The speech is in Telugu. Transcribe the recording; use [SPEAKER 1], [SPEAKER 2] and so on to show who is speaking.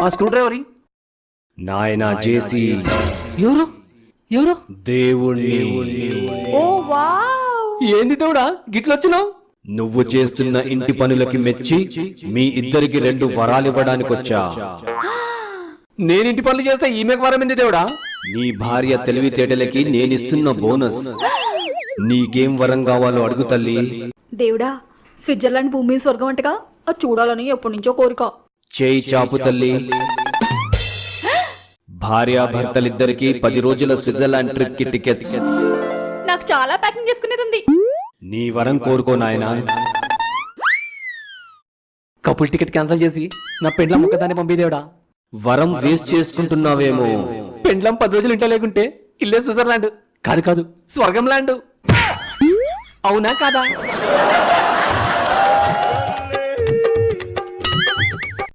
[SPEAKER 1] ఆ స్క్రూ డ్రైవర్
[SPEAKER 2] నాయనా జేసి
[SPEAKER 1] ఎవరు ఎవరు
[SPEAKER 2] దేవుణ్ణి.
[SPEAKER 3] ఓ వావ్,
[SPEAKER 1] ఏంది దేవుడా గిట్లొచ్చినావు?
[SPEAKER 2] నువ్వు చేస్తున్న ఇంటి పనులకి మెచ్చి మీ ఇద్దరికి 2 వరాలివ్వడానికొచ్చా.
[SPEAKER 1] నేను ఇంటి పనులు చేస్తే ఈమెకు వరం ఏంది దేవుడా?
[SPEAKER 2] నీ భార్య తెలివితేటలకి నేనిస్తున్న బోనస్. నీకేం వరం కావాలో అడుగు తల్లి.
[SPEAKER 3] దేవుడా, స్విట్జర్లాండ్ భూమి స్వర్గం అంటగా, అది చూడాలని ఎప్పటి నుంచో కోరిక.
[SPEAKER 2] చేయి చాపు తల్లి. భార్యాభర్తలిద్దరికి 10 రోజుల స్విట్జర్లాండ్ ట్రిప్ కి టికెట్స్.
[SPEAKER 3] నాకు చాలా ప్యాకింగ్ చేసుకునేది ఉంది.
[SPEAKER 2] నీ వరం కోరుకో నాయనా.
[SPEAKER 1] కపుల్ టికెట్ క్యాన్సిల్ చేసి నా పెండ్లం ముక్కదాన్ని పంపి దేవుడా.
[SPEAKER 2] వరం వేస్ట్ చేసుకుంటున్నావేమో.
[SPEAKER 1] పెండ్లం 10 రోజులు ఇంట్లో లేకుంటే ఇల్లే స్విట్జర్లాండ్ కాదు, స్వర్గం ల్యాండ్. అవునా కాదా?